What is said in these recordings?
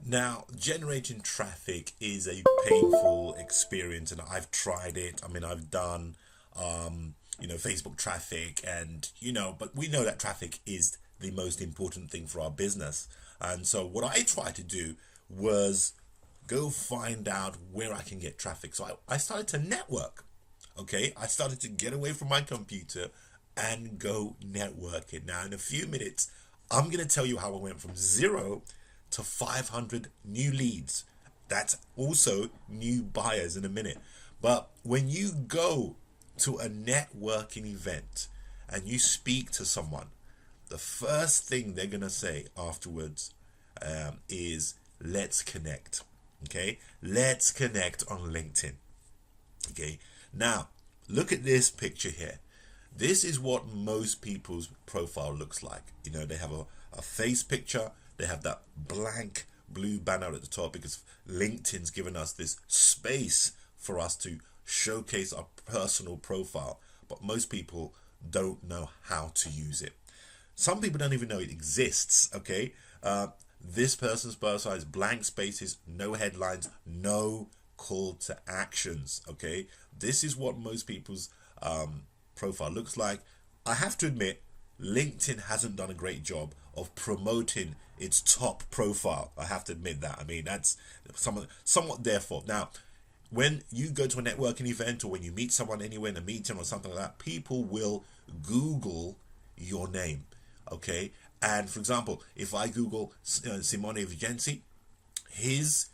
Now, generating traffic is a painful experience, and I've tried it. I mean, I've done, Facebook traffic, and but we know that traffic is the most important thing for our business. And so, what I tried to do was go find out where I can get traffic. So I started to network. Okay, I started to get away from my computer and go networking. Now, in a few minutes, I'm going to tell you how I went from zero to 500 new leads. That's also new buyers in a minute. But when you go to a networking event and you speak to someone, the first thing they're going to say afterwards is, let's connect. Okay, let's connect on LinkedIn. Okay, now look at this picture here. This is what most people's profile looks like. They have a face picture, they have that blank blue banner at the top because LinkedIn's given us this space for us to showcase our personal profile, but most people don't know how to use it. Some people don't even know it exists. Okay, this person's profile is blank spaces, no headlines, no call to actions. Okay, this is what most people's profile looks like. I have to admit, LinkedIn hasn't done a great job of promoting its top profile. I have to admit that. I mean, that's somewhat their fault. Now, when you go to a networking event or when you meet someone anywhere in a meeting or something like that, people will Google your name. Okay, and for example, if I Google Simone Vigenzi, his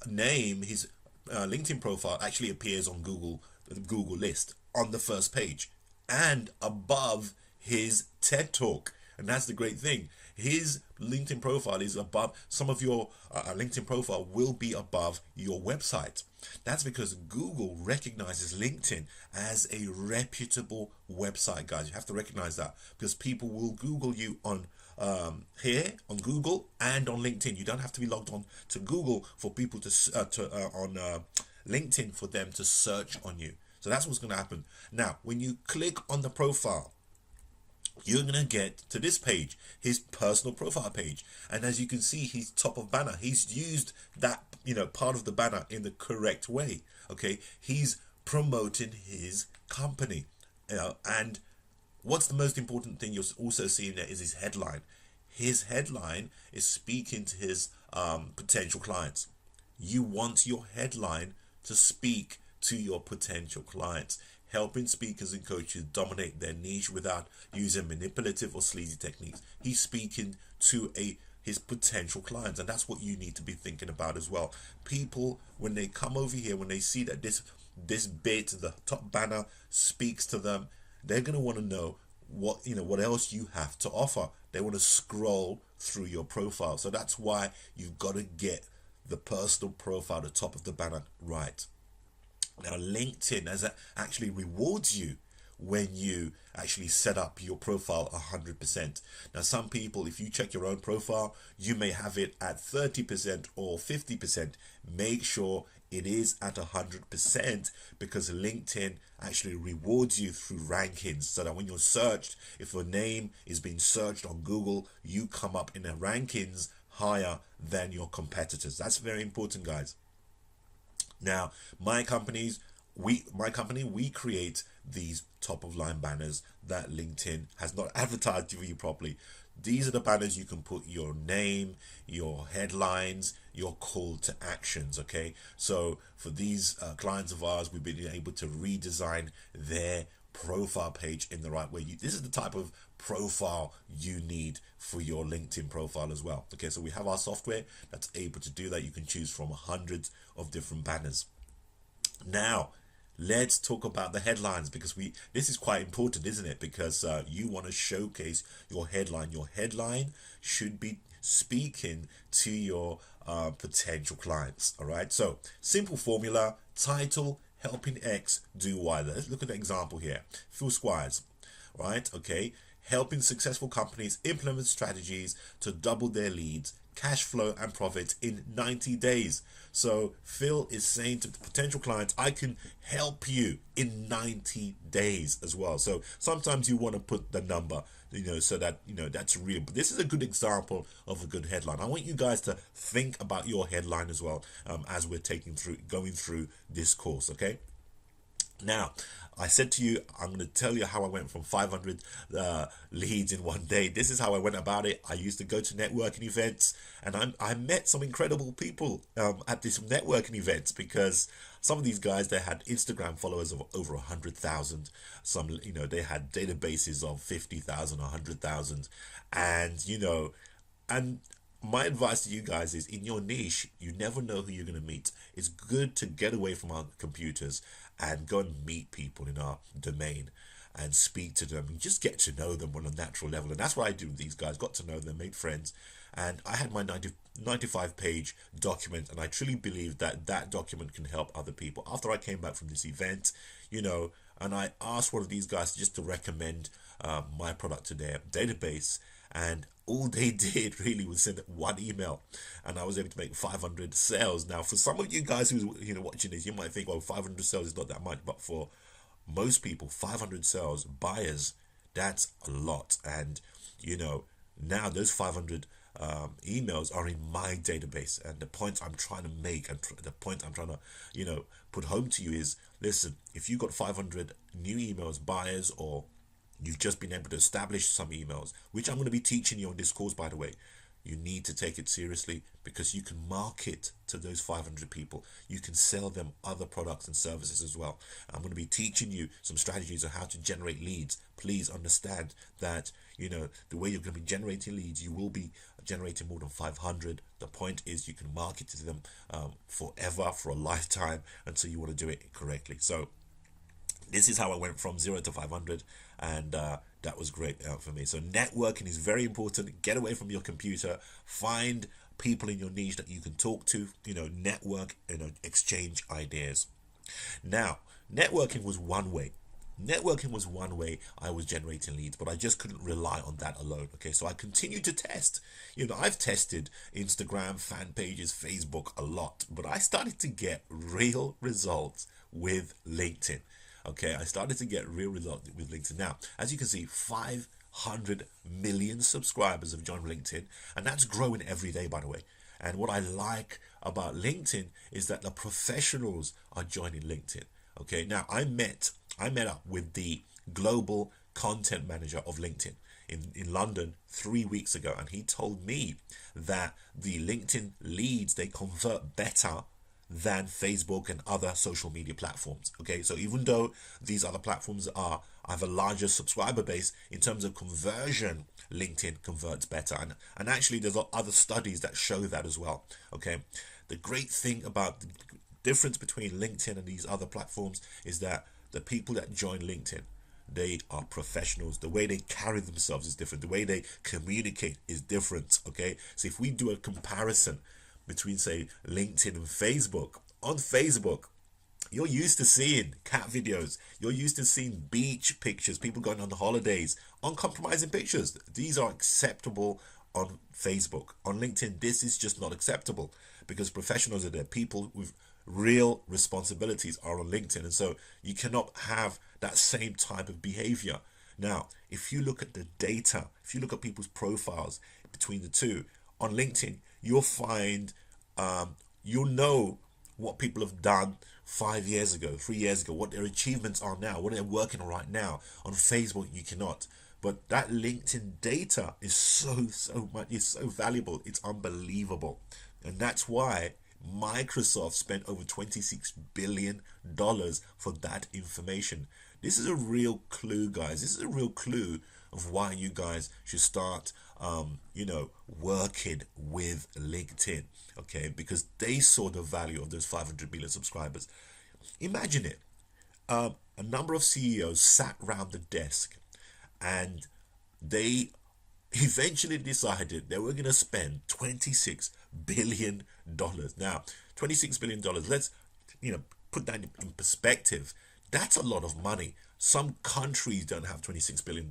name, his LinkedIn profile actually appears on the Google list on the first page and above his TED Talk. And that's the great thing. His LinkedIn profile is above, some of your LinkedIn profile will be above your website. That's because Google recognizes LinkedIn as a reputable website, guys. You have to recognize that because people will Google you on here on Google and on LinkedIn. You don't have to be logged on to Google for people on LinkedIn for them to search on you. So that's what's going to happen. Now, when you click on the profile, you're going to get to this page, his personal profile page. And as you can see, he's top of banner. He's used that, part of the banner in the correct way. Okay. He's promoting his company. And what's the most important thing you're also seeing there is his headline. His headline is speaking to his potential clients. You want your headline to speak to your potential clients, helping speakers and coaches dominate their niche without using manipulative or sleazy techniques. He's speaking to his potential clients, and that's what you need to be thinking about as well. People, when they come over here, when they see that this bit, the top banner, speaks to them, they're going to want to know what else you have to offer. They want to scroll through your profile. So that's why you've got to get the personal profile, the top of the banner, right. Now, LinkedIn actually rewards you when you actually set up your profile 100%. Now, some people, if you check your own profile, you may have it at 30% or 50%. Make sure it is at 100% because LinkedIn actually rewards you through rankings, so that when you're searched, if your name is being searched on Google, you come up in the rankings higher than your competitors. That's very important, guys. Now, my company, we create these top of line banners that LinkedIn has not advertised for you properly. These are the banners you can put your name, your headlines, your call to actions. Okay, so for these clients of ours, we've been able to redesign their profile page in the right way. This is the type of profile you need for your LinkedIn profile as well. Okay, so we have our software that's able to do that. You can choose from hundreds of different banners. Now, let's talk about the headlines, because this is quite important, isn't it? Because you want to showcase your headline. Your headline should be speaking to your potential clients. All right, so simple formula: title, helping X do Y. Let's look at the example here. Phil Squires, right? Okay, helping successful companies implement strategies to double their leads, cash flow and profits in 90 days. So Phil is saying to the potential clients, I can help you in 90 days as well. So sometimes you want to put the number so that that's real. But this is a good example of a good headline. I want you guys to think about your headline as well, as we're going through this course. Okay. Now, I said to you, I'm going to tell you how I went from 500 leads in one day. This is how I went about it. I used to go to networking events, and I met some incredible people at these networking events, because some of these guys, they had Instagram followers of over 100,000. Some, they had databases of 50,000, 100,000, and my advice to you guys is, in your niche, you never know who you're going to meet. It's good to get away from our computers and go and meet people in our domain and speak to them and just get to know them on a natural level. And that's what I do with these guys. Got to know them, made friends. And I had my 95-page document, and I truly believe that that document can help other people. After I came back from this event, and I asked one of these guys just to recommend my product to their database, and all they did really was send one email, and I was able to make 500 sales. Now, for some of you guys who's watching this, you might think, well, 500 sales is not that much, but for most people, 500 sales, buyers, that's a lot. And now those 500 emails are in my database. And the point I'm trying to make, and the point I'm trying to put home to you is, listen, if you got 500 new emails, buyers, or you've just been able to establish some emails, which I'm going to be teaching you on this course, by the way, you need to take it seriously, because you can market to those 500 people. You can sell them other products and services as well. I'm going to be teaching you some strategies on how to generate leads. Please understand that, the way you're going to be generating leads, you will be generating more than 500. The point is, you can market to them forever, for a lifetime, until you want to do it correctly. So this is how I went from 0 to 500, and that was great for me. So networking is very important. Get away from your computer. Find people in your niche that you can talk to. Network, exchange ideas. Now, networking was one way. I was generating leads, but I just couldn't rely on that alone. Okay, so I continued to test. I've tested Instagram, fan pages, Facebook a lot, but I started to get real results with LinkedIn. Okay, I started to get real results with LinkedIn. Now, as you can see, 500 million subscribers have joined LinkedIn, and that's growing every day, by the way. And what I like about LinkedIn is that the professionals are joining LinkedIn. Okay, now I met up with the global content manager of LinkedIn in London 3 weeks ago, and he told me that the LinkedIn leads, they convert better than Facebook and other social media platforms. Okay, so even though these other platforms have a larger subscriber base, in terms of conversion, LinkedIn converts better, and actually there's other studies that show that as well. Okay, the great thing about the difference between LinkedIn and these other platforms is that the people that join LinkedIn, they are professionals. The way they carry themselves is different. The way they communicate is different. Okay, so if we do a comparison between, say, LinkedIn and Facebook, on Facebook, you're used to seeing cat videos. You're used to seeing beach pictures, people going on holidays, uncompromising pictures. These are acceptable on Facebook. On LinkedIn, this is just not acceptable, because professionals are there. People with real responsibilities are on LinkedIn, and so you cannot have that same type of behavior. Now, if you look at the data, if you look at people's profiles between the two, on LinkedIn, you'll find, you'll know what people have done 5 years ago, 3 years ago, what their achievements are now, what they're working on right now. On Facebook, you cannot. But that LinkedIn data is so much, it's so valuable. It's unbelievable. And that's why Microsoft spent over $26 billion for that information. This is a real clue, guys. This is a real clue of why you guys should start, working with LinkedIn, okay? Because they saw the value of those 500 million subscribers. Imagine it. A number of CEOs sat around the desk, and they eventually decided they were going to spend $26 billion. Now, $26 billion, let's, put that in perspective. That's a lot of money. Some countries don't have $26 billion,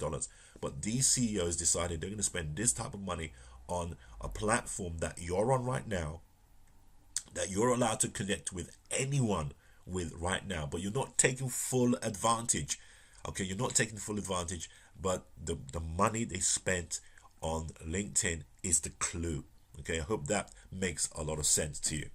but these CEOs decided they're going to spend this type of money on a platform that you're on right now, that you're allowed to connect with anyone with right now, but you're not taking full advantage Okay, you're not taking full advantage, but the money they spent on LinkedIn is the clue. Okay, I hope that makes a lot of sense to you.